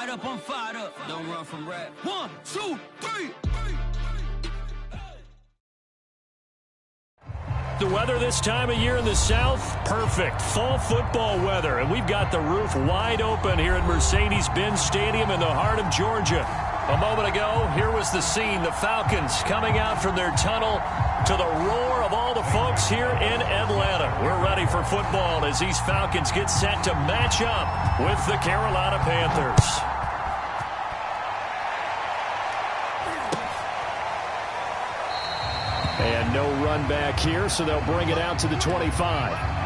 up, I'm fired up. Don't run from rap. 1, 2, 3. The weather this time of year in the South, perfect. Fall football weather, and we've got the roof wide open here at Mercedes-Benz Stadium in the heart of Georgia. A moment ago, here was the scene. The Falcons coming out from their tunnel to the roar of all the folks here in Atlanta. We're ready for football as these Falcons get set to match up with the Carolina Panthers. And no run back here, so they'll bring it out to the 25.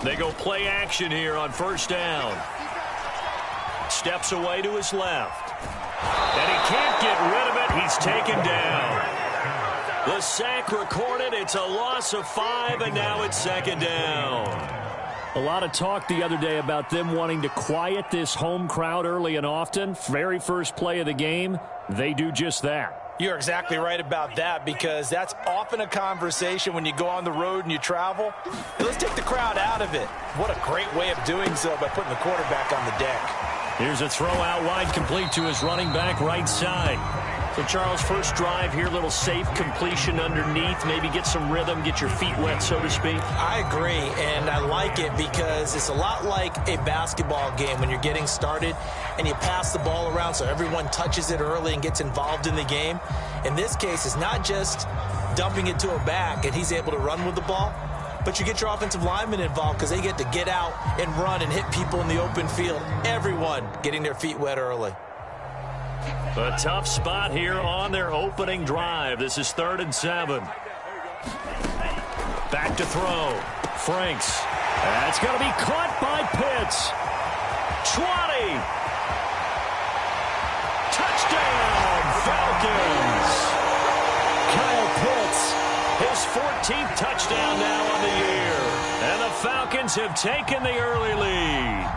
They go play action here on first down. Steps away to his left. And he can't get rid of it. He's taken down. The sack recorded. It's a loss of 5, and now it's second down. A lot of talk the other day about them wanting to quiet this home crowd early and often. Very first play of the game, they do just that. You're exactly right about that, because that's often a conversation when you go on the road and you travel. Let's take the crowd out of it. What a great way of doing so by putting the quarterback on the deck. Here's a throw out wide, complete to his running back right side. So, Charles, first drive here, little safe completion underneath. Maybe get some rhythm, get your feet wet, so to speak. I agree, and I like it because it's a lot like a basketball game when you're getting started and you pass the ball around so everyone touches it early and gets involved in the game. In this case, it's not just dumping it to a back and he's able to run with the ball, but you get your offensive linemen involved because they get to get out and run and hit people in the open field. Everyone getting their feet wet early. A tough spot here on their opening drive. This is 3rd and 7. Back to throw. Franks. That's going to be caught by Pitts. 20. Touchdown, Falcons. Kyle Pitts, his 14th touchdown now on the year. And the Falcons have taken the early lead.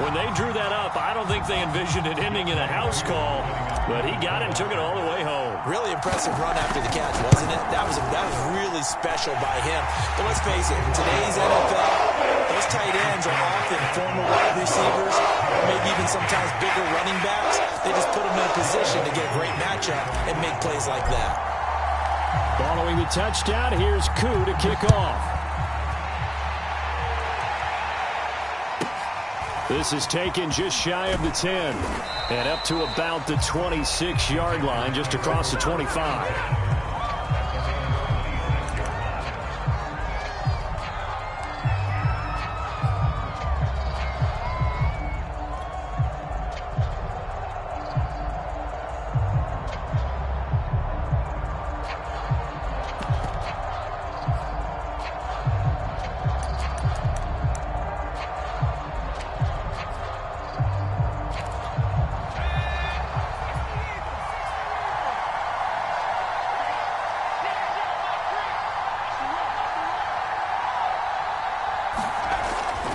When they drew that up, I don't think they envisioned it ending in a house call, but he got it and took it all the way home. Really impressive run after the catch, wasn't it? That was really special by him. But let's face it, in today's NFL, those tight ends are often former wide receivers, or maybe even sometimes bigger running backs. They just put them in a position to get a great matchup and make plays like that. Following the touchdown, here's Koo to kick off. This is taken just shy of the 10 and up to about the 26-yard line, just across the 25.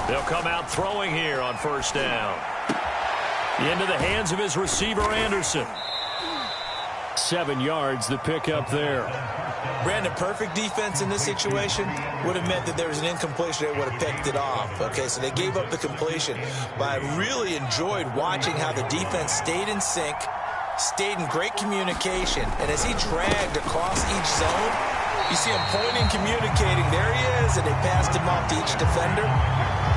They'll come out throwing here on first down. Into the hands of his receiver, Anderson. 7 yards, the pickup there. Brandon, perfect defense in this situation would have meant that there was an incompletion. They would have picked it off. Okay, so they gave up the completion. But I really enjoyed watching how the defense stayed in sync, stayed in great communication. And as he dragged across each zone, you see him pointing, communicating. There he is, and they passed him off to each defender.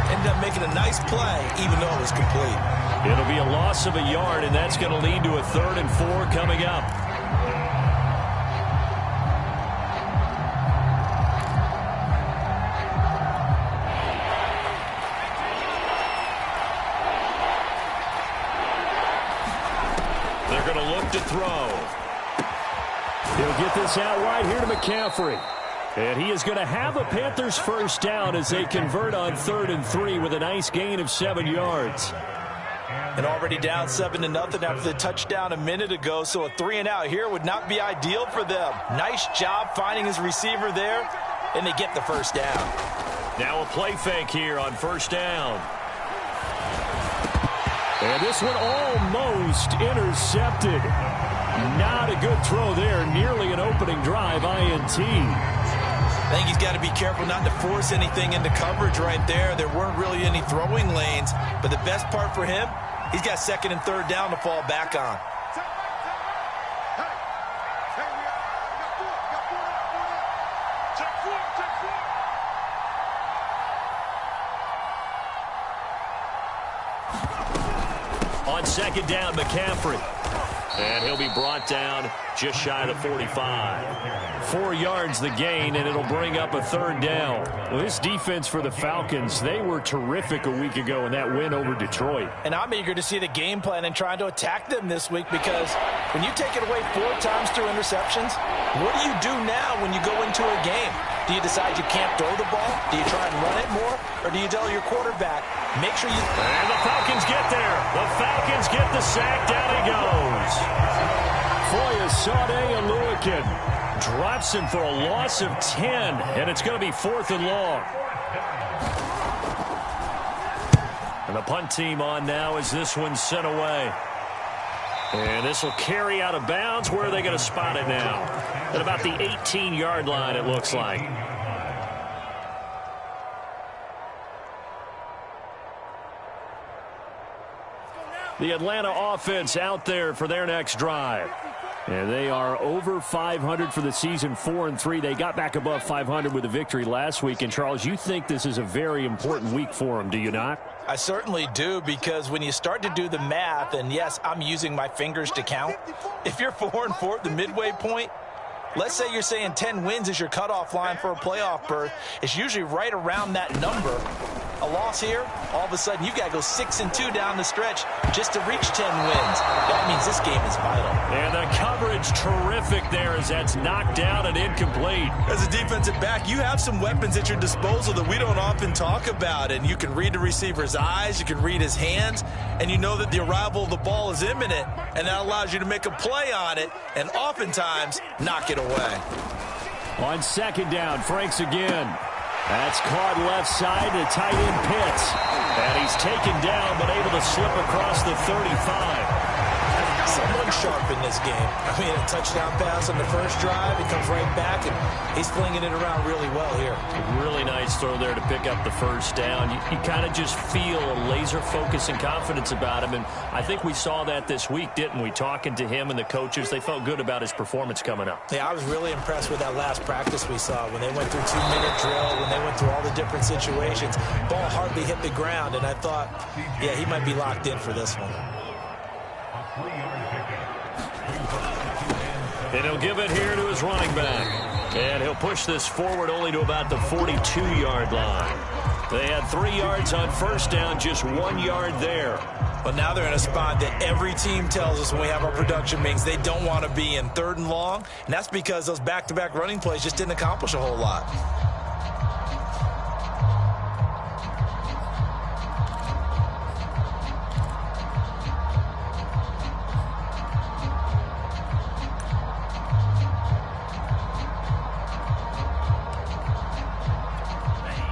Ended up making a nice play, even though it was complete. It'll be a loss of a yard, and that's going to lead to a 3rd and 4 coming up. They're going to look to throw. He'll get this out wide here to McCaffrey. And he is going to have a Panthers first down as they convert on 3rd and 3 with a nice gain of 7 yards. And already down 7-0 after the touchdown a minute ago, so a 3-and-out here would not be ideal for them. Nice job finding his receiver there, and they get the first down. Now a play fake here on first down. And this one almost intercepted. Not a good throw there, nearly an opening drive INT. I think he's got to be careful not to force anything into coverage right there. There weren't really any throwing lanes, but the best part for him, he's got 2nd and 3rd down to fall back on. On 2nd down, McCaffrey. And he'll be brought down just shy of the 45. 4 yards the gain, and it'll bring up a 3rd down. Well, this defense for the Falcons, they were terrific a week ago in that win over Detroit. And I'm eager to see the game plan and trying to attack them this week, because when you take it away 4 times through interceptions, what do you do now when you go into a game? Do you decide you can't throw the ball? Do you try and run it more? Or do you tell your quarterback, make sure you... And the Falcons get there. The Falcons get the sack. Down he goes. Foyesade Aluakin drops him for a loss of 10, and it's going to be 4th and long. And the punt team on now as this one's sent away. And this will carry out of bounds. Where are they going to spot it now? At about the 18-yard line, it looks like. The Atlanta offense out there for their next drive. And they are over 500 for the season, 4-3. They got back above 500 with a victory last week. And, Charles, you think this is a very important week for them, do you not? I certainly do, because when you start to do the math, and yes, I'm using my fingers to count, if you're 4-4 at the midway point, let's say you're saying 10 wins is your cutoff line for a playoff berth, it's usually right around that number. A loss here, all of a sudden you've got to go 6-2 down the stretch just to reach 10 wins. That means this game is vital. And the coverage terrific there as that's knocked down and incomplete. As a defensive back, you have some weapons at your disposal that we don't often talk about. And you can read the receiver's eyes, you can read his hands, and you know that the arrival of the ball is imminent. And that allows you to make a play on it and oftentimes knock it away. On 2nd down, Franks again. That's caught left side to tight end Pitts. And he's taken down but able to slip across the 35. Someone sharp in this game. I mean, a touchdown pass on the first drive. He comes right back, and he's flinging it around really well here. Really nice throw there to pick up the first down. You kind of just feel a laser focus and confidence about him, and I think we saw that this week, didn't we? Talking to him and the coaches, they felt good about his performance coming up. Yeah, I was really impressed with that last practice we saw when they went through 2-minute drill, when they went through all the different situations. Ball hardly hit the ground, and I thought, yeah, he might be locked in for this one. And he'll give it here to his running back. And he'll push this forward only to about the 42-yard line. They had 3 yards on first down, just 1 yard there. But now they're in a spot that every team tells us when we have our production meetings they don't want to be in, 3rd and long. And that's because those back-to-back running plays just didn't accomplish a whole lot.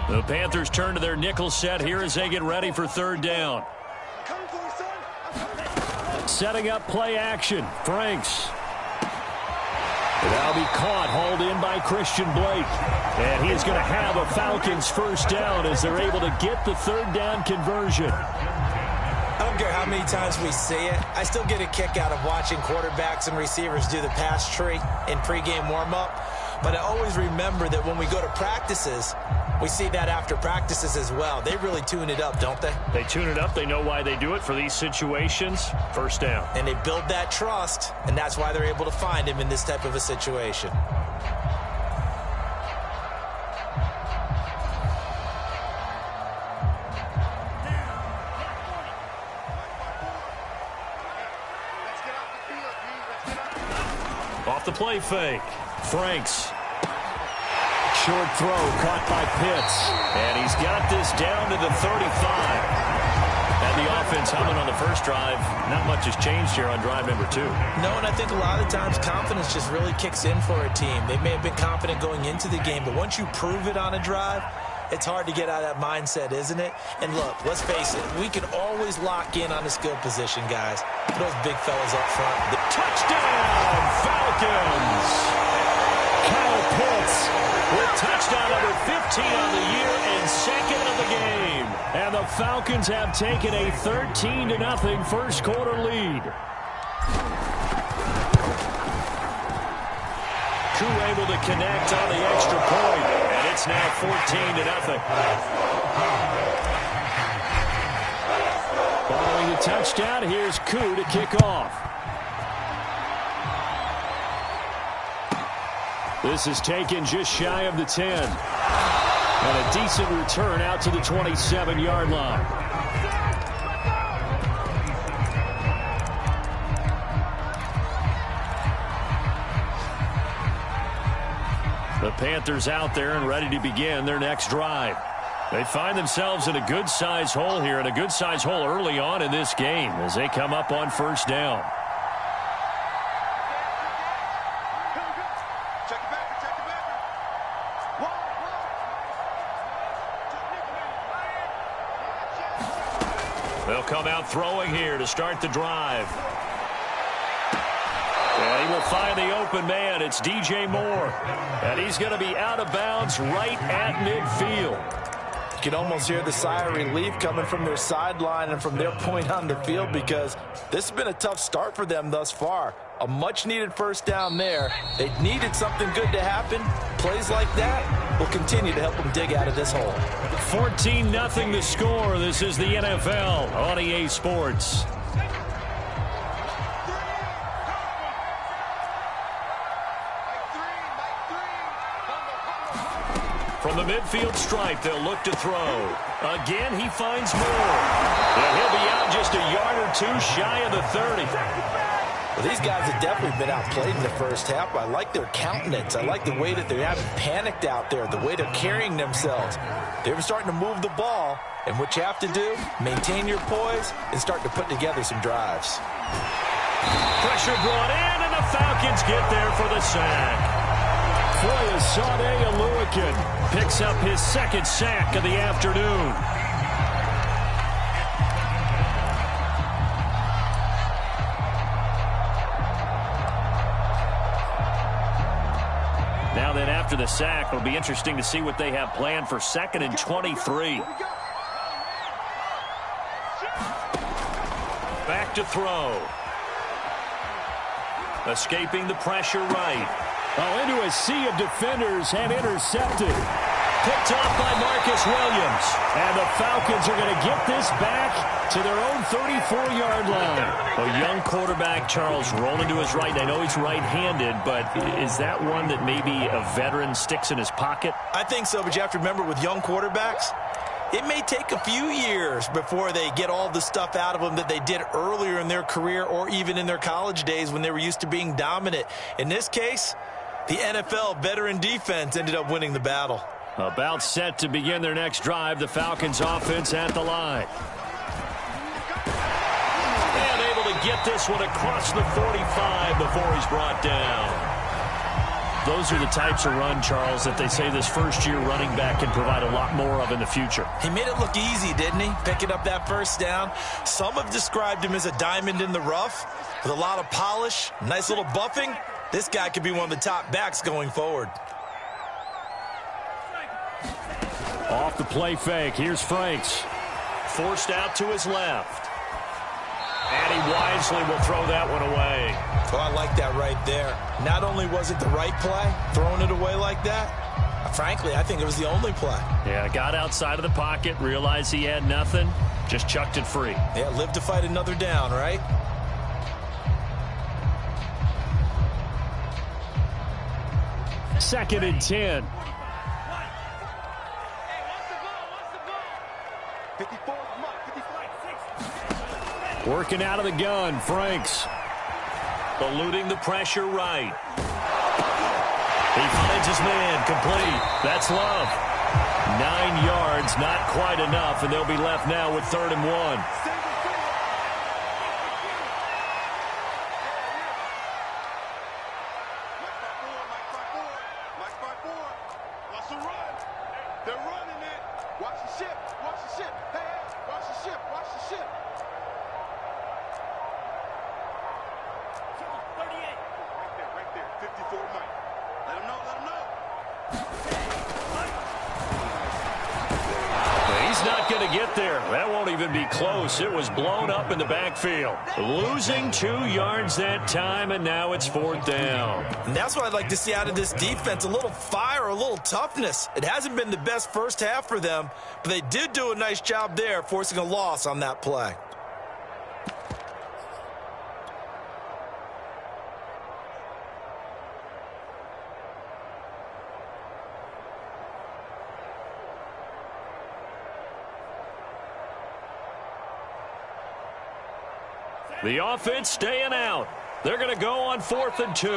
The Panthers turn to their nickel set here as they get ready for 3rd down. Setting up play action. Franks. That'll be caught, hauled in by Christian Blake. And he is going to have a Falcons first down as they're able to get the 3rd down conversion. I don't care how many times we see it. I still get a kick out of watching quarterbacks and receivers do the pass tree in pregame warm-up. But I always remember that when we go to practices, we see that after practices as well. They really tune it up, don't they? They tune it up. They know why they do it for these situations. First down. And they build that trust, and that's why they're able to find him in this type of a situation. Off the play fake. Franks. short throw caught by Pitts. And he's got this down to the 35. And the offense humming on the first drive. Not much has changed here on drive number 2. No, and I think a lot of times confidence just really kicks in for a team. They may have been confident going into the game, but once you prove it on a drive, it's hard to get out of that mindset, isn't it? And look, let's face it, we can always lock in on a skill position, guys. Those big fellas up front. Touchdown, Falcons! Kyle Pitts with touchdown number 15 on the year and second of the game. And the Falcons have taken a 13-0 first quarter lead. Koo able to connect on the extra point, and it's now 14-0. Following the touchdown, here's Koo to kick off. This is taken just shy of the 10. And a decent return out to the 27-yard line. The Panthers out there and ready to begin their next drive. They find themselves in a good-sized hole here, and a good-sized hole early on in this game as they come up on first down. They'll come out throwing here to start the drive. And he will find the open man. It's DJ Moore. And he's going to be out of bounds right at midfield. You can almost hear the sigh of relief coming from their sideline and from their point on the field, because this has been a tough start for them thus far. A much-needed first down there. They needed something good to happen. Plays like that will continue to help them dig out of this hole. 14-0 the score. This is the NFL on EA Sports. From the midfield stripe, they'll look to throw. Again, he finds Moore. And he'll be out just a yard or two shy of the 30. Well, these guys have definitely been outplayed in the first half. I like their countenance. I like the way that they haven't panicked out there, the way they're carrying themselves. They're starting to move the ball, and what you have to do, maintain your poise and start to put together some drives. Pressure brought in, and the Falcons get there for the sack. Foyesade Oluwakin picks up his second sack of the afternoon. Now then, after the sack, it'll be interesting to see what they have planned for 2nd and 23. Back to throw. Escaping the pressure right. Oh, into a sea of defenders and intercepted. Picked off by Marcus Williams. And the Falcons are going to get this back to their own 34-yard line. A young quarterback, Charles, rolling to his right. I know he's right-handed, but is that one that maybe a veteran sticks in his pocket? I think so, but you have to remember with young quarterbacks, it may take a few years before they get all the stuff out of them that they did earlier in their career or even in their college days when they were used to being dominant. In this case, the NFL veteran defense ended up winning the battle. About set to begin their next drive, the Falcons offense at the line. And able to get this one across the 45 before he's brought down. Those are the types of run, Charles, that they say this first-year running back can provide a lot more of in the future. He made it look easy, didn't he? Picking up that first down. Some have described him as a diamond in the rough with a lot of polish, nice little buffing. This guy could be one of the top backs going forward. Off the play fake, here's Franks. Forced out to his left. And he wisely will throw that one away. Oh, I like that right there. Not only was it the right play, throwing it away like that, frankly, I think it was the only play. Yeah, got outside of the pocket, realized he had nothing, just chucked it free. Yeah, live to fight another down, right? Second and 10. Working out of the gun, Franks. Eluding the pressure right. He finds finds his man, complete. That's Love. 9 yards, not quite enough, and they'll be left now with 3rd and 1. It was blown up in the backfield. Losing 2 yards that time, and now it's 4th down. And that's what I'd like to see out of this defense, a little fire, a little toughness. It hasn't been the best first half for them, but they did do a nice job there, forcing a loss on that play. The offense staying out. They're going to go on 4th and 2.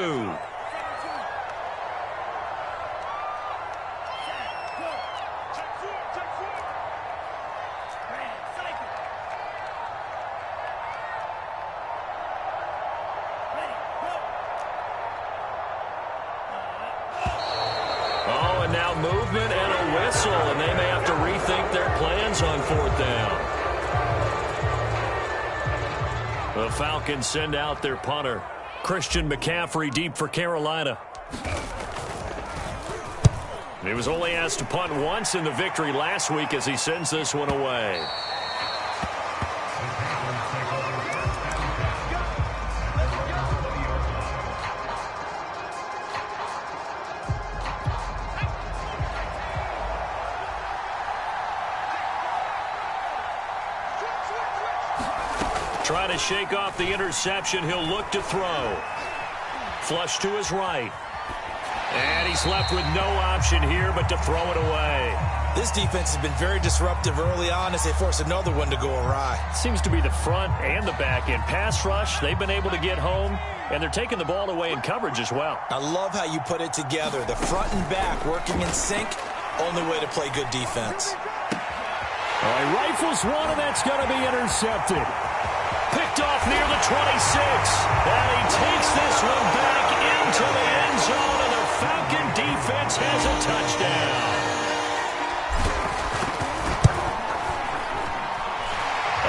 Oh, and now movement and a whistle, and they may have to rethink their plans on 4th down. The Falcons send out their punter. Christian McCaffrey deep for Carolina. He was only asked to punt once in the victory last week as he sends this one away. Trying to shake off the interception. He'll look to throw. Flush to his right. And he's left with no option here but to throw it away. This defense has been very disruptive early on as they force another one to go awry. Seems to be the front and the back end. Pass rush, they've been able to get home, and they're taking the ball away in coverage as well. I love how you put it together. The front and back working in sync. Only way to play good defense. All right, rifles one, and that's going to be intercepted. Picked off near the 26. And he takes this one back into the end zone, and the Falcon defense has a touchdown.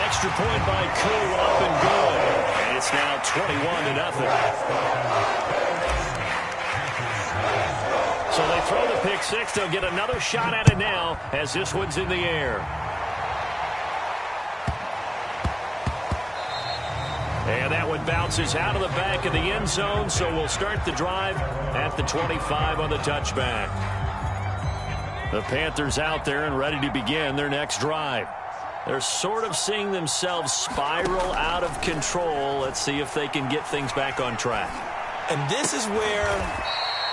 Extra point by Koo, up and good. And it's now 21-0. So they throw the pick six. They'll get another shot at it now as this one's in the air. And that one bounces out of the back of the end zone, so we'll start the drive at the 25 on the touchback. The Panthers out there and ready to begin their next drive. They're sort of seeing themselves spiral out of control. Let's see if they can get things back on track. And this is where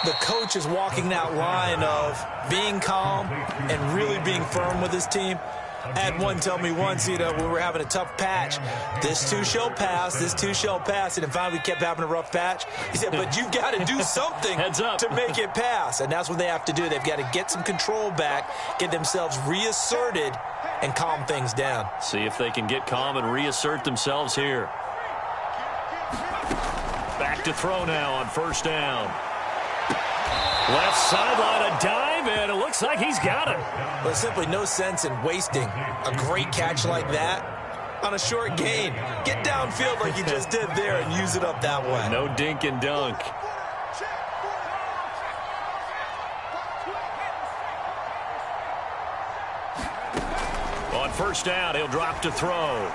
the coach is walking that line of being calm and really being firm with his team. I had one tell me once, when we were having a tough patch, this too shall pass, this too shall pass. And finally we kept having a rough patch. He said, but you've got to do something to make it pass. And that's what they have to do. They've got to get some control back, get themselves reasserted, and calm things down. See if they can get calm and reassert themselves here. Back to throw now on first down. Left sideline, a dive, and it looks like he's got it. There's simply no sense in wasting a great catch like that on a short gain. Get downfield like you just did there and use it up that way. No dink and dunk. On first down, he'll drop to throw.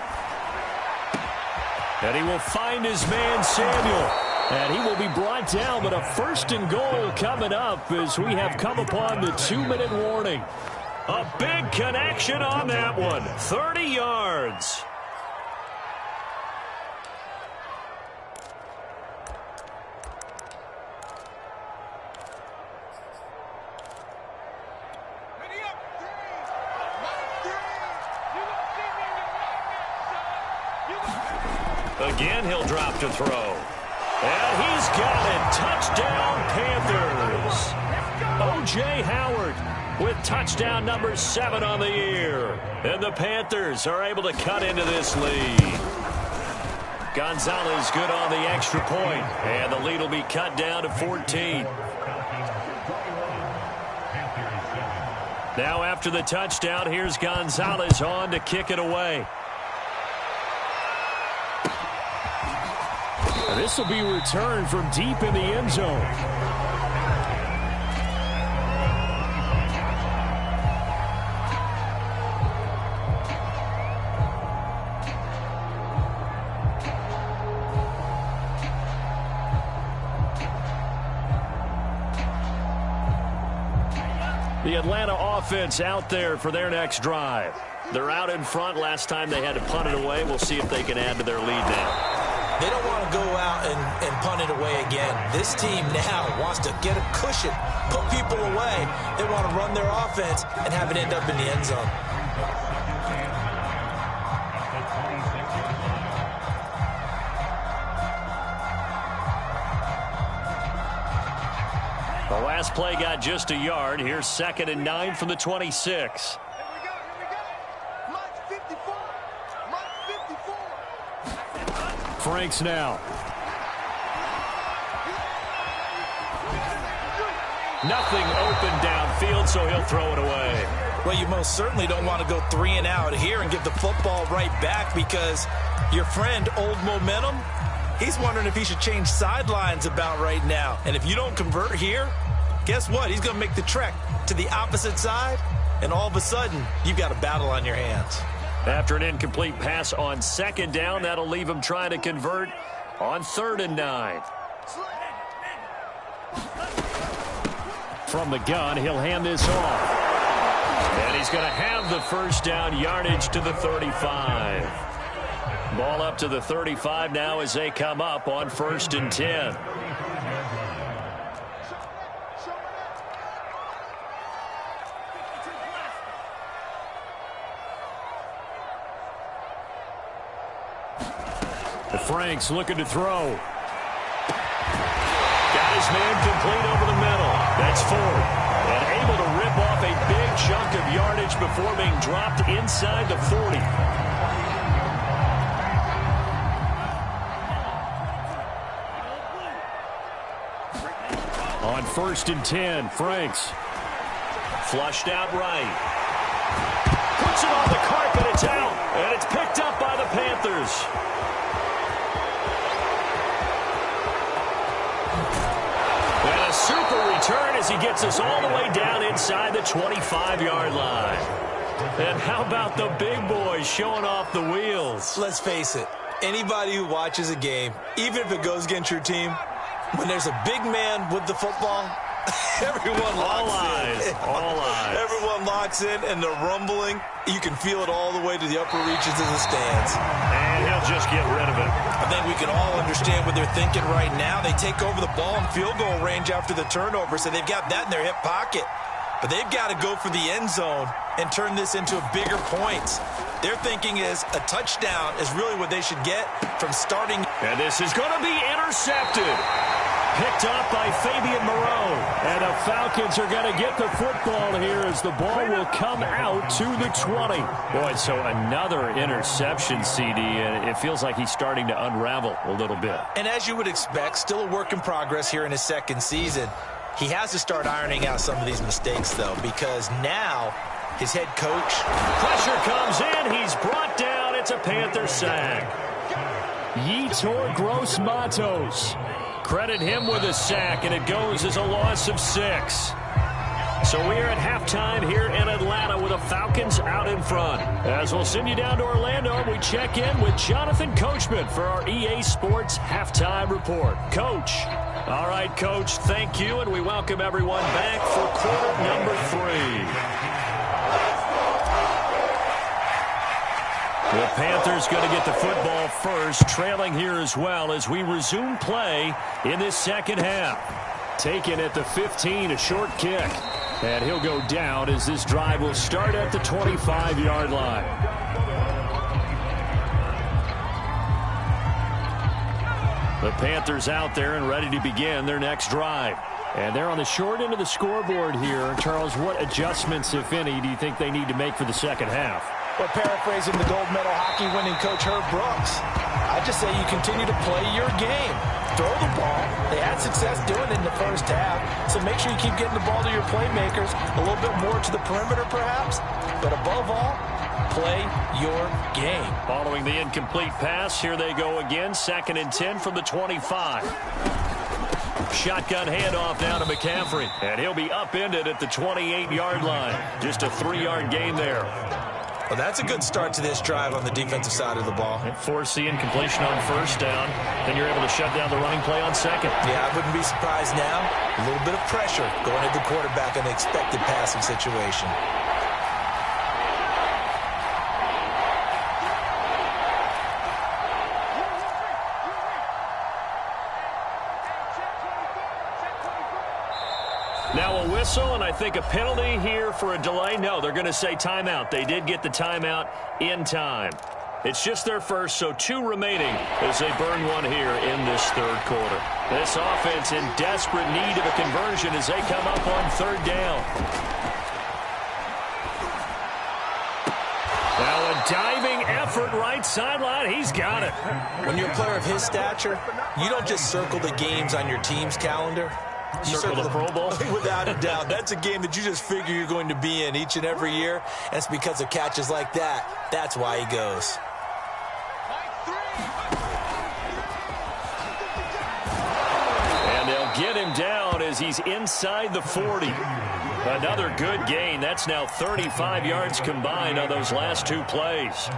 And he will find his man, Samuel. And he will be brought down, but a 1st and goal coming up as we have come upon the 2-minute warning. A big connection on that one. 30 yards. Again, he'll drop to throw. And he's got it. Touchdown, Panthers. O.J. Howard with touchdown number 7 on the year. And the Panthers are able to cut into this lead. Gonzalez good on the extra point, and the lead will be cut down to 14. Now after the touchdown, here's Gonzalez on to kick it away. This will be returned from deep in the end zone. The Atlanta offense out there for their next drive. They're out in front. Last time they had to punt it away. We'll see if they can add to their lead now. They don't want to go out and punt it away again. This team now wants to get a cushion, put people away. They want to run their offense and have it end up in the end zone. The last play got just a yard. Here's 2nd and 9 from the 26. Franks now. Nothing open downfield, so he'll throw it away. Well, you most certainly don't want to go 3 and out here and give the football right back, because your friend, Old Momentum, he's wondering if he should change sidelines about right now. And if you don't convert here, guess what? He's going to make the trek to the opposite side, and all of a sudden, you've got a battle on your hands. After an incomplete pass on 2nd down, that'll leave him trying to convert on 3rd and 9. From the gun, he'll hand this off. And he's going to have the first down yardage to the 35. Ball up to the 35 now as they come up on 1st and 10. Franks looking to throw. Got his man complete over the middle. That's 4th. And able to rip off a big chunk of yardage before being dropped inside the 40. On 1st and 10, Franks. Flushed out right. Puts it on the carpet. It's out. And it's picked up by the Panthers. And a super return as he gets us all the way down inside the 25-yard line. And how about the big boys showing off the wheels? Let's face it, anybody who watches a game, even if it goes against your team, when there's a big man with the football, everyone locks in. All eyes. Everyone locks in, and the rumbling, you can feel it all the way to the upper reaches of the stands. And he'll just get rid of it. I think we can all understand what they're thinking right now. They take over the ball in field goal range after the turnover, so they've got that in their hip pocket. But they've got to go for the end zone and turn this into a bigger point. Their thinking is a touchdown is really what they should get from starting. And this is going to be intercepted. Picked up by Fabian Moreau. And the Falcons are going to get the football here as the ball will come out to the 20. Boy, so another interception, CD, and it feels like he's starting to unravel a little bit. And as you would expect, still a work in progress here in his 2nd season. He has to start ironing out some of these mistakes, though, because now his head coach. Pressure comes in. He's brought down. It's a Panther sack. Yetur Gross-Matos. Credit him with a sack, and it goes as a loss of 6. So we are at halftime here in Atlanta with the Falcons out in front. As we'll send you down to Orlando, we check in with Jonathan Coachman for our EA Sports Halftime Report. Coach. All right, Coach, thank you, and we welcome everyone back for quarter number 3. The Panthers going to get the football first, trailing here as well as we resume play in this 2nd half. Taken at the 15, a short kick. And he'll go down as this drive will start at the 25-yard line. The Panthers out there and ready to begin their next drive. And they're on the short end of the scoreboard here. Charles, what adjustments, if any, do you think they need to make for the second half? Well, paraphrasing the gold medal hockey winning coach Herb Brooks, I just say you continue to play your game. Throw the ball. They had success doing it in the first half, so make sure you keep getting the ball to your playmakers, a little bit more to the perimeter perhaps, but above all, play your game. Following the incomplete pass, here they go again, 2nd and 10 from the 25. Shotgun handoff now to McCaffrey, and he'll be upended at the 28-yard line. Just a 3-yard gain there. Well, that's a good start to this drive on the defensive side of the ball. Force the incompletion on first down. Then you're able to shut down the running play on second. Yeah, I wouldn't be surprised now. A little bit of pressure going at the quarterback in the expected passing situation. Now a whistle, and I think a penalty here for a delay. No, they're going to say timeout. They did get the timeout in time. It's just their first, so 2 remaining as they burn one here in this third quarter. This offense in desperate need of a conversion as they come up on 3rd down. Now a diving effort right sideline. He's got it. When you're a player of his stature, you don't just circle the games on your team's calendar. You circle the Pro Bowl? Without a doubt. That's a game that you just figure you're going to be in each and every year. And it's because of catches like that. That's why he goes. And they'll get him down as he's inside the 40. Another good gain. That's now 35 yards combined on those last 2 plays.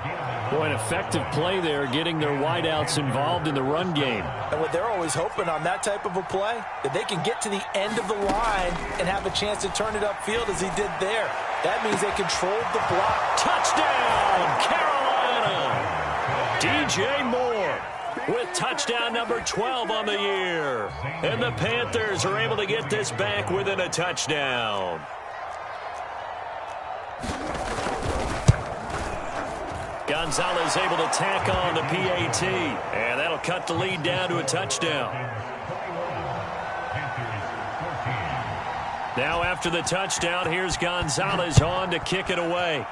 Boy, an effective play there, getting their wideouts involved in the run game. And what they're always hoping on that type of a play, that they can get to the end of the line and have a chance to turn it upfield as he did there. That means they controlled the block. Touchdown, Carolina! DJ Moore with touchdown number 12 on the year. And the Panthers are able to get this back within a touchdown. Gonzalez able to tack on the PAT, and that'll cut the lead down to a touchdown. Now after the touchdown, here's Gonzalez on to kick it away.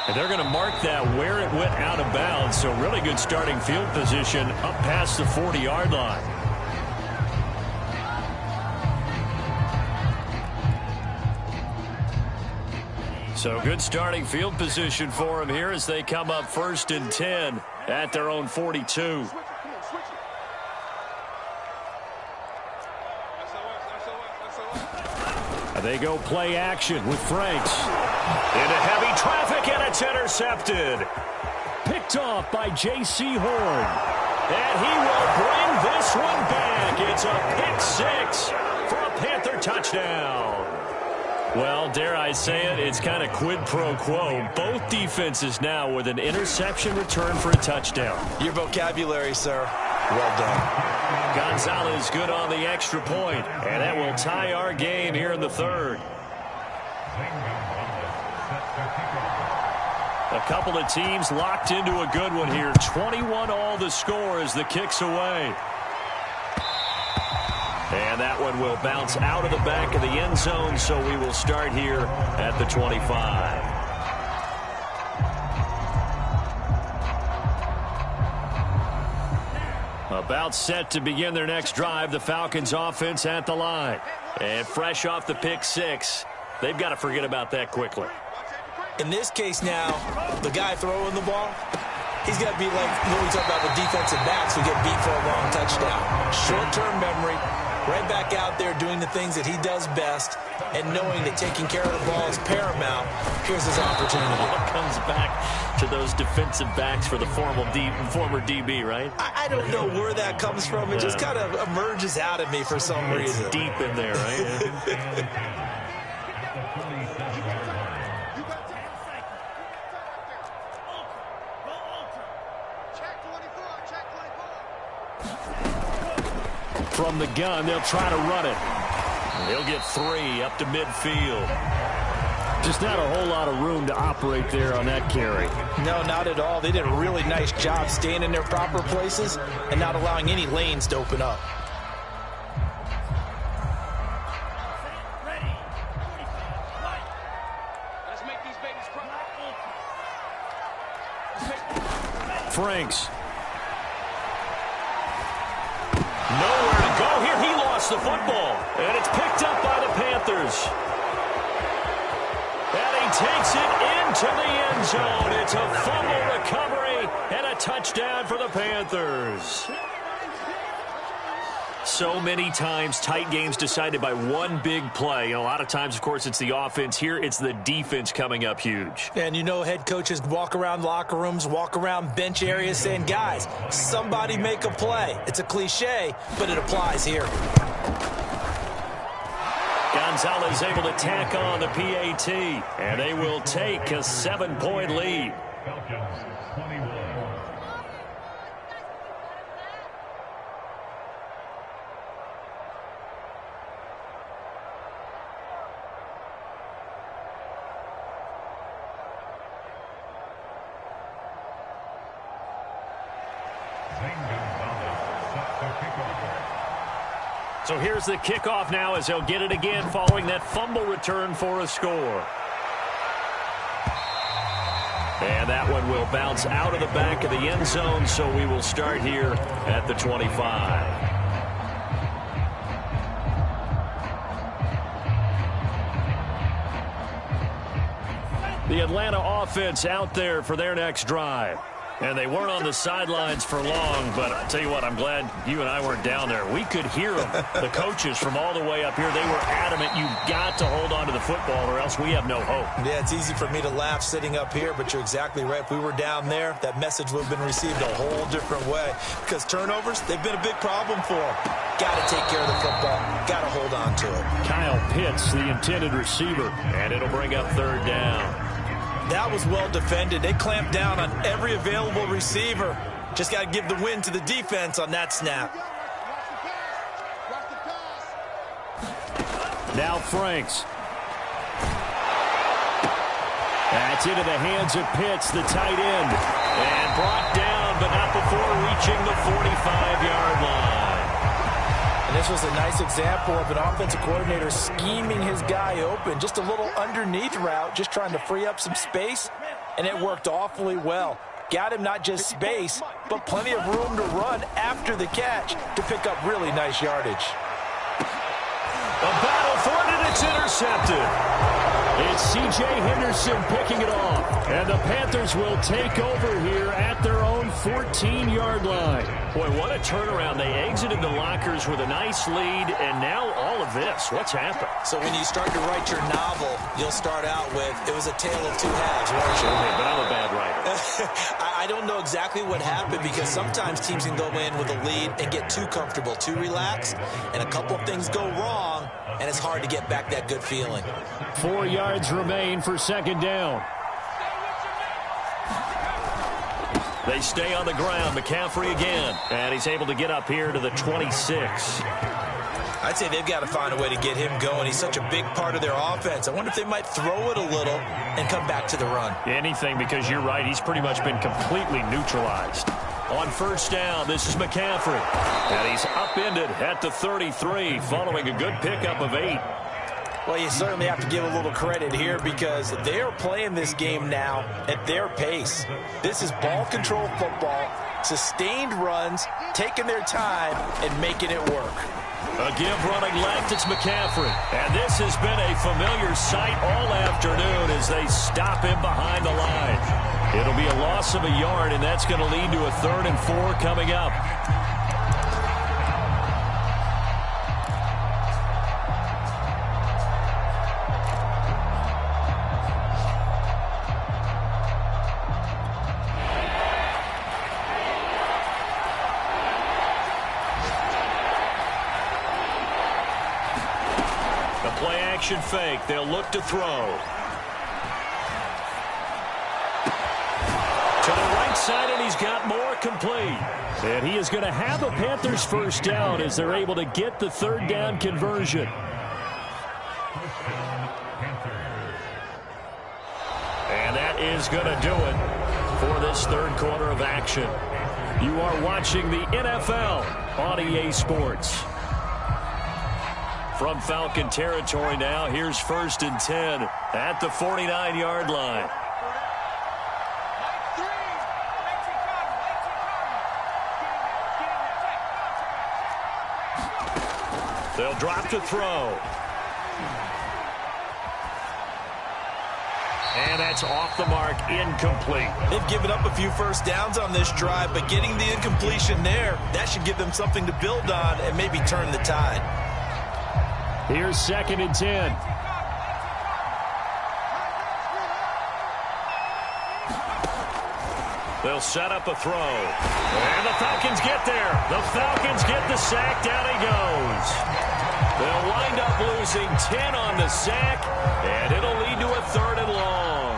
And they're going to mark that where it went out of bounds, so really good starting field position up past the 40-yard line. So good starting field position for them here as they come up 1st and 10 at their own 42. They go play action with Franks. Into heavy traffic, and it's intercepted. Picked off by J.C. Horn. And he will bring this one back. It's a pick-6 for a Panther touchdown. Well, dare I say it, it's kind of quid pro quo. Both defenses now with an interception return for a touchdown. Your vocabulary, sir. Well done. Gonzalez good on the extra point, and that will tie our game here in the 3rd. A couple of teams locked into a good one here. 21 all the score as the kick's away. And that one will bounce out of the back of the end zone, so we will start here at the 25. About set to begin their next drive, the Falcons offense at the line. And fresh off the pick-6, they've got to forget about that quickly. In this case now, the guy throwing the ball, he's got to be like when we talk about the defensive backs who get beat for a long touchdown. Short-term memory, right back out there doing the things that he does best, and knowing that taking care of the ball is paramount. Here's his opportunity. It comes back to those defensive backs for the former DB, right? I don't know where that comes from. It just kind of emerges out of me for some reason. It's deep in there, right? From the gun, they'll try to run it. He'll get 3 up to midfield. Just not a whole lot of room to operate there on that carry. No, not at all. They did a really nice job staying in their proper places and not allowing any lanes to open up. Franks. Nowhere to go here. He lost the football. And it's picked up by the Panthers. And he takes it into the end zone. It's a fumble recovery and a touchdown for the Panthers. So many times, tight games decided by one big play. And a lot of times, of course, it's the offense. Here, it's the defense coming up huge. And you know, head coaches walk around locker rooms, walk around bench areas saying, guys, somebody make a play. It's a cliche, but it applies here. Gonzalez able to tack on the PAT, and they will take a 7-point lead. Falcons 21. So here's the kickoff now as they'll get it again following that fumble return for a score. And that one will bounce out of the back of the end zone, so we will start here at the 25. The Atlanta offense out there for their next drive. And they weren't on the sidelines for long, but I'll tell you what, I'm glad you and I weren't down there. We could hear them, the coaches from all the way up here. They were adamant, you've got to hold on to the football or else we have no hope. Yeah, it's easy for me to laugh sitting up here, but you're exactly right. If we were down there, that message would have been received a whole different way. Because turnovers, they've been a big problem for them. Got to take care of the football. Got to hold on to it. Kyle Pitts, the intended receiver. And it'll bring up third down. That was well defended. They clamped down on every available receiver. Just got to give the win to the defense on that snap. Now Franks. That's into the hands of Pitts, the tight end. And brought down, but not before reaching the 45-yard line. And this was a nice example of an offensive coordinator scheming his guy open. Just a little underneath route, just trying to free up some space, and it worked awfully well. Got him not just space, but plenty of room to run after the catch to pick up really nice yardage. A battle for it, and it's intercepted. It's C.J. Henderson picking it off. And the Panthers will take over here at their own 14-yard line. Boy, what a turnaround. They exited the lockers with a nice lead, and now all of this. What's happened? So when you start to write your novel, you'll start out with, it was a tale of two halves, won't you? Okay, but I'm a bad writer. I don't know exactly what happened because sometimes teams can go in with a lead and get too comfortable, too relaxed, and a couple of things go wrong, and it's hard to get back that good feeling. 4 yards remain for second down. They stay on the ground. McCaffrey again. And he's able to get up here to the 26. I'd say they've got to find a way to get him going. He's such a big part of their offense. I wonder if they might throw it a little and come back to the run. Anything, because you're right. He's pretty much been completely neutralized. On first down, this is McCaffrey. And he's upended at the 33 following a good pickup of 8. Well, you certainly have to give a little credit here because they are playing this game now at their pace. This is ball control football, sustained runs, taking their time, and making it work. A give running left, it's McCaffrey. And this has been a familiar sight all afternoon as they stop him behind the line. It'll be a loss of a yard, and that's going to lead to a 3rd and 4 coming up. Play-action fake. They'll look to throw. To the right side, and he's got more complete. And he is going to have a Panthers first down as they're able to get the 3rd down conversion. And that is going to do it for this 3rd quarter of action. You are watching the NFL on EA Sports. From Falcon territory now, here's 1st and 10 at the 49-yard line. They'll drop to throw. And that's off the mark, incomplete. They've given up a few first downs on this drive, but getting the incompletion there, that should give them something to build on and maybe turn the tide. Here's 2nd and 10. They'll set up a throw. And the Falcons get there. The Falcons get the sack. Down he goes. They'll wind up losing 10 on the sack, and it'll lead to a 3rd and long.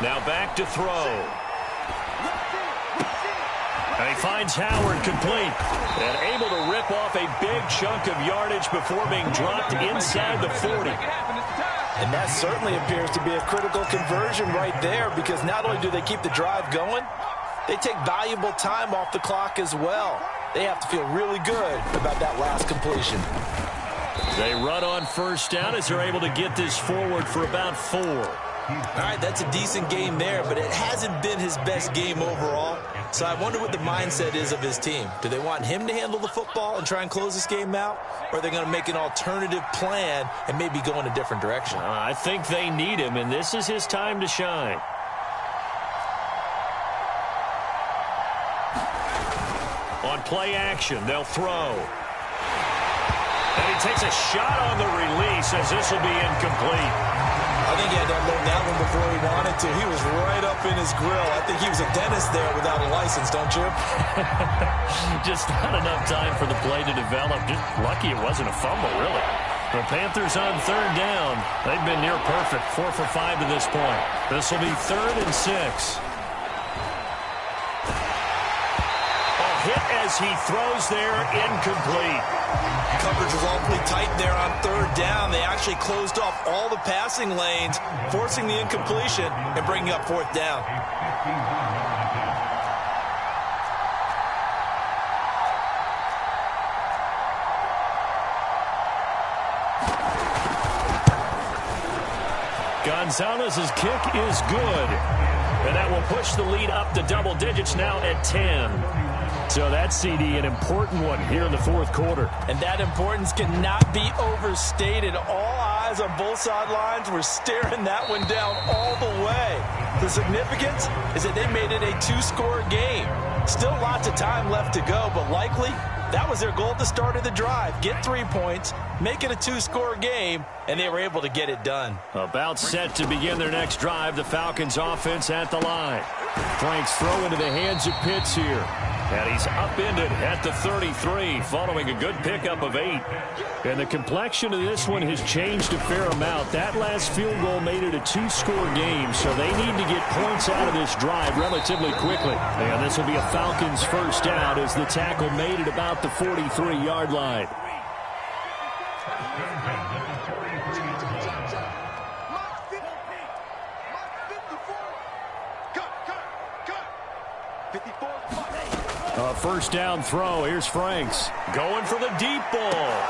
Now back to throw. And he finds Howard complete and able to rip off a big chunk of yardage before being dropped inside the 40. And that certainly appears to be a critical conversion right there, because not only do they keep the drive going, they take valuable time off the clock as well. They have to feel really good about that last completion. They run on 1st down as they're able to get this forward for about 4. All right, that's a decent game there, but it hasn't been his best game overall. So I wonder what the mindset is of his team. Do they want him to handle the football and try and close this game out? Or are they going to make an alternative plan and maybe go in a different direction? I think they need him, and this is his time to shine. On play action, they'll throw. And he takes a shot on the release as this will be incomplete. I think he had to unload that one before he wanted to. He was right up in his grill. I think he was a dentist there without a license, don't you? Just not enough time for the play to develop. Just lucky it wasn't a fumble, really. The Panthers on 3rd down. They've been near perfect, 4 for 5 to this point. This will be 3rd and 6. A hit as he throws there, incomplete. Coverage was awfully tight there on 3rd down. They actually closed off all the passing lanes, forcing the incompletion and bringing up 4th down. Gonzalez's kick is good. And that will push the lead up to double digits now at 10. So that CD, an important one here in the 4th quarter. And that importance cannot be overstated. All eyes on both sidelines were staring that one down all the way. The significance is that they made it a 2-score game. Still lots of time left to go, but likely that was their goal at the start of the drive. Get 3 points, make it a 2-score game, and they were able to get it done. About set to begin their next drive, the Falcons offense at the line. Frank's throw into the hands of Pitts here. And he's upended at the 33 following a good pickup of 8. And the complexion of this one has changed a fair amount. That last field goal made it a 2-score game, so they need to get points out of this drive relatively quickly. And this will be a Falcons 1st down as the tackle made it about the 43-yard line. A 1st down throw. Here's Franks. Going for the deep ball.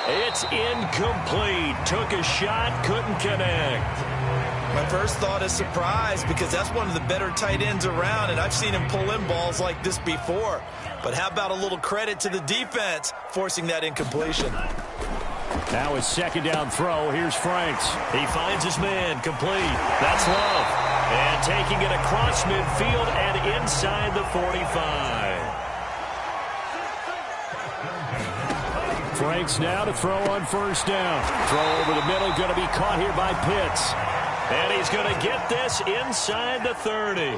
It's incomplete. Took a shot, couldn't connect. My first thought is surprise, because that's one of the better tight ends around, and I've seen him pull in balls like this before. But how about a little credit to the defense forcing that incompletion? Now his 2nd down throw. Here's Franks. He finds his man. Complete. That's Love. And taking it across midfield and inside the 45. Franks now to throw on 1st down. Throw over the middle. Going to be caught here by Pitts. And he's going to get this inside the 30.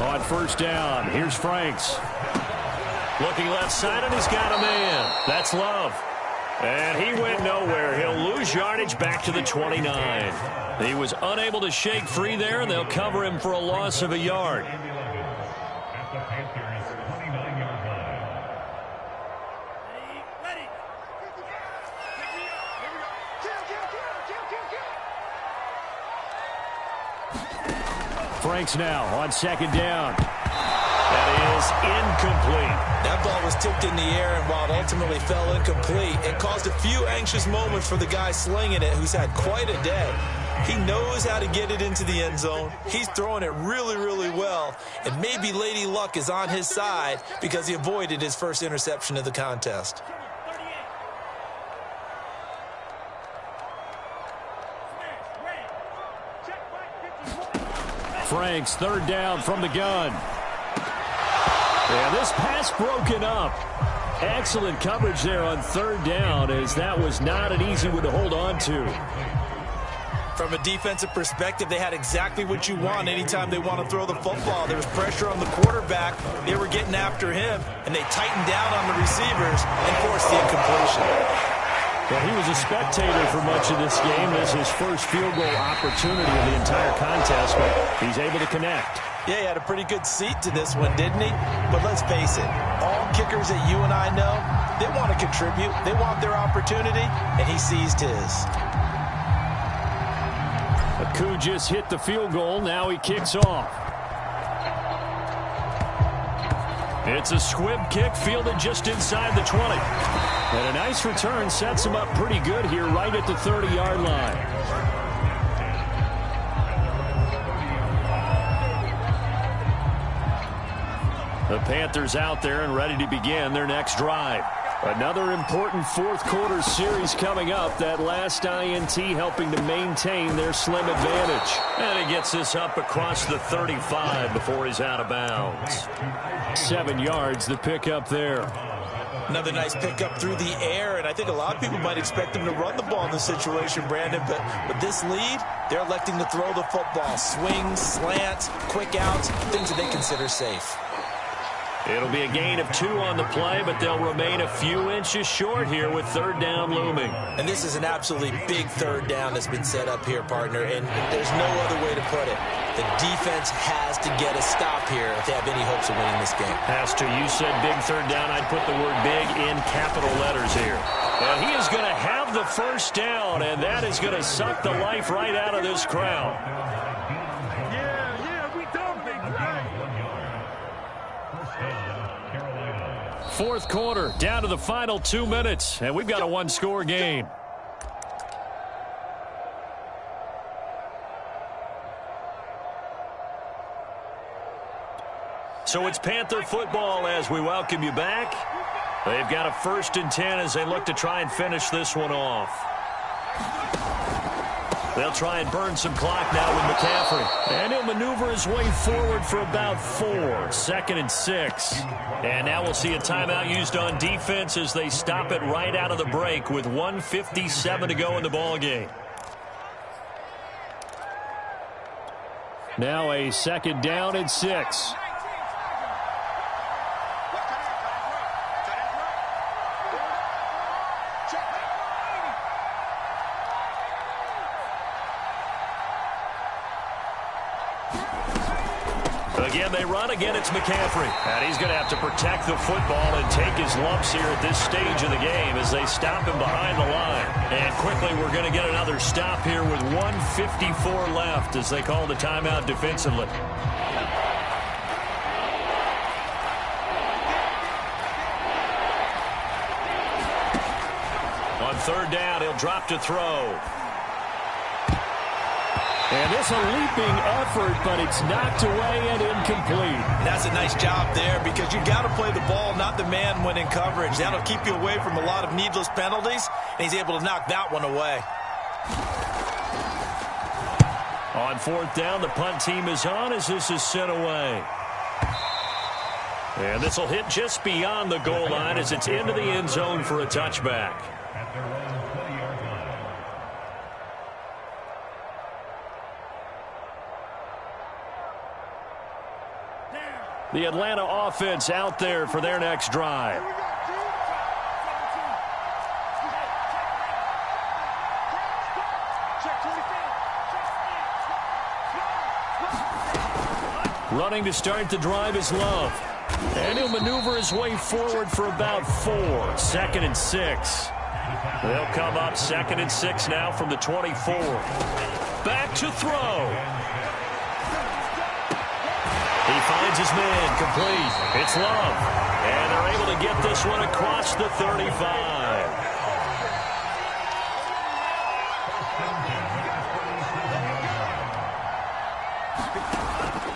On 1st down, here's Franks. Looking left side, and he's got a man. That's Love. And he went nowhere. He'll lose yardage back to the 29. He was unable to shake free there, and they'll cover him for a loss of a yard. At the Panthers' 29-yard line. Franks now on 2nd down. That is incomplete. That ball was tipped in the air, and while it ultimately fell incomplete, it caused a few anxious moments for the guy slinging it, who's had quite a day. He knows how to get it into the end zone. He's throwing it really, really well, and maybe Lady Luck is on his side because he avoided his first interception of the contest. Franks, third down from the gun. And this pass broken up. Excellent coverage there on third down, as that was not an easy one to hold on to. From a defensive perspective, they had exactly what you want anytime they want to throw the football. There was pressure on the quarterback. They were getting after him, and they tightened down on the receivers and forced the incompletion. Well, he was a spectator for much of this game. This is his first field goal opportunity of the entire contest, but he's able to connect. Yeah, he had a pretty good seat to this one, didn't he? But let's face it, all kickers that you and I know, they want to contribute. They want their opportunity, and he seized his. Aku just hit the field goal. Now he kicks off. It's a squib kick fielded just inside the 20. And a nice return sets him up pretty good here right at the 30-yard line. The Panthers out there and ready to begin their next drive. Another important fourth quarter series coming up. That last INT helping to maintain their slim advantage. And he gets this up across the 35 before he's out of bounds. 7 yards, the pickup there. Another nice pickup through the air, and I think a lot of people might expect him to run the ball in this situation, Brandon, but with this lead, they're electing to throw the football. Swings, slants, quick outs, things that they consider safe. It'll be a gain of 2 on the play, but they'll remain a few inches short here with third down looming. And this is an absolutely big third down that's been set up here, partner, and there's no other way to put it. The defense has to get a stop here if they have any hopes of winning this game. Has to. You said big third down. I'd put the word big in capital letters here. And he is going to have the first down, and that is going to suck the life right out of this crowd. Fourth quarter, down to the final 2 minutes, and we've got a one-score game. So it's Panther football as we welcome you back. They've got a 1st and 10 as they look to try and finish this one off. They'll try and burn some clock now with McCaffrey. And he'll maneuver his way forward for about 4. 2nd and 6. And now we'll see a timeout used on defense as they stop it right out of the break with 1:57 to go in the ballgame. Now a 2nd down and 6. Again, they run. Again, it's McCaffrey. And he's going to have to protect the football and take his lumps here at this stage of the game as they stop him behind the line. And quickly, we're going to get another stop here with 1:54 left as they call the timeout defensively. On third down, he'll drop to throw. And it's a leaping effort, but it's knocked away and incomplete. That's a nice job there because you got to play the ball, not the man when in coverage. That'll keep you away from a lot of needless penalties, and he's able to knock that one away. On 4th down, the punt team is on as this is sent away. And this will hit just beyond the goal line as it's into the end zone for a touchback. At their own 20-yard line. The Atlanta offense out there for their next drive. Running to start the drive is Love. And he'll maneuver his way forward for about 4. 2nd and 6. They'll come up 2nd and 6 now from the 24. Back to throw. He finds his man, complete. It's Love. And they're able to get this one across the 35.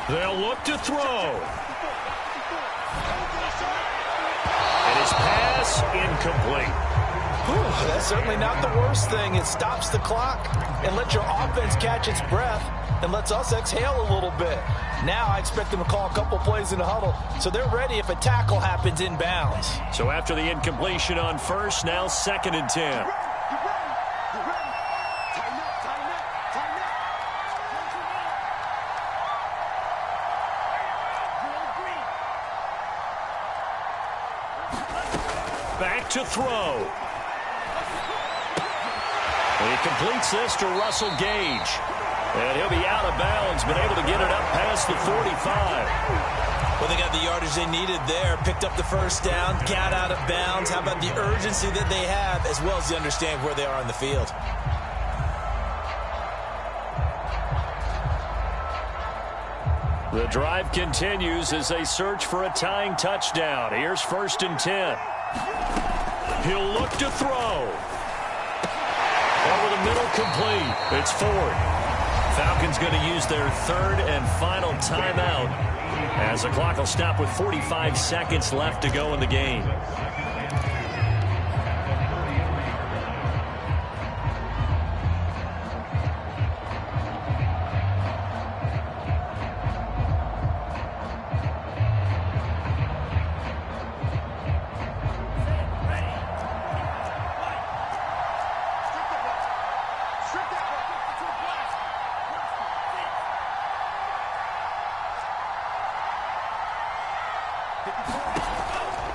They'll look to throw. And his pass incomplete. Whew, that's certainly not the worst thing. It stops the clock and lets your offense catch its breath and lets us exhale a little bit. Now I expect them to call a couple plays in the huddle, so they're ready if a tackle happens inbounds. So after the incompletion on first, now 2nd and 10. Back to throw. And he completes this to Russell Gage. And he'll be out of bounds, but able to get it up past the 45. Well, they got the yardage they needed there, picked up the first down, got out of bounds. How about the urgency that they have, as well as the understanding where they are on the field? The drive continues as they search for a tying touchdown. Here's 1st and 10. He'll look to throw. Over the middle, complete. It's Ford. Falcons going to use their 3rd and final timeout as the clock will stop with 45 seconds left to go in the game.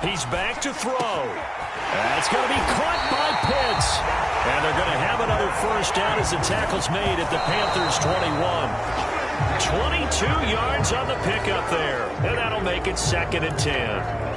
He's back to throw. That's going to be caught by Pitts. And they're going to have another first down as the tackle's made at the Panthers' 21. 22 yards on the pickup there. And that'll make it 2nd and 10.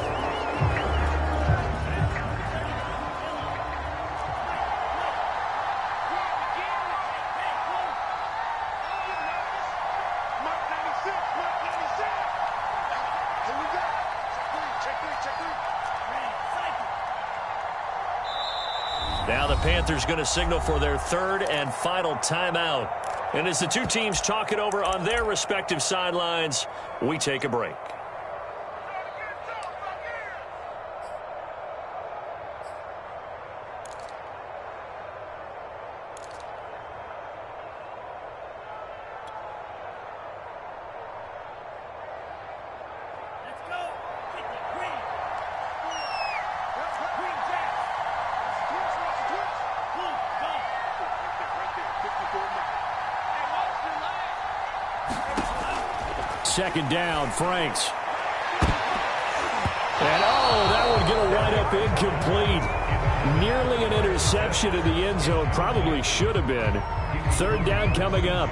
Now the Panthers going to signal for their 3rd and final timeout. And as the two teams talk it over on their respective sidelines, we take a break. Second down, Franks. And, that would get a wide-up incomplete. Nearly an interception in the end zone. Probably should have been. 3rd down coming up.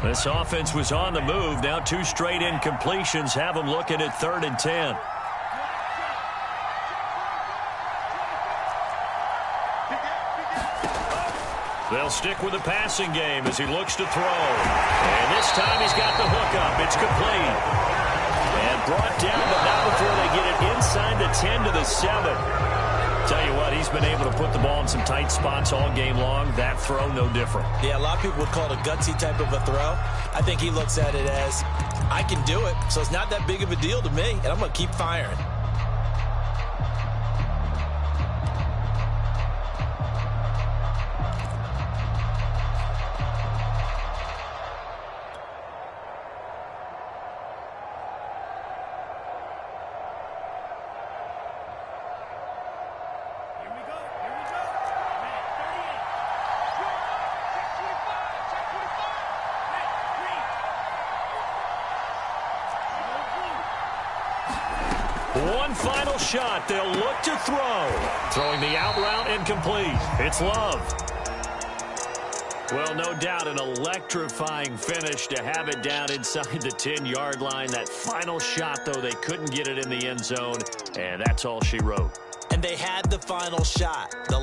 This offense was on the move. Now 2 straight incompletions have them looking at 3rd and 10. They'll stick with the passing game as he looks to throw. And this time he's got the hook up. It's complete. And brought down, but not before they get it inside the 10 to the 7. Tell you what, he's been able to put the ball in some tight spots all game long. That throw, no different. Yeah, a lot of people would call it a gutsy type of a throw. I think he looks at it as, I can do it, so it's not that big of a deal to me, and I'm going to keep firing. One final shot. They'll look to throw. Throwing the out route incomplete. It's Love. Well, no doubt an electrifying finish to have it down inside the 10-yard line. That final shot, though, they couldn't get it in the end zone, and that's all she wrote. And they had the final shot. The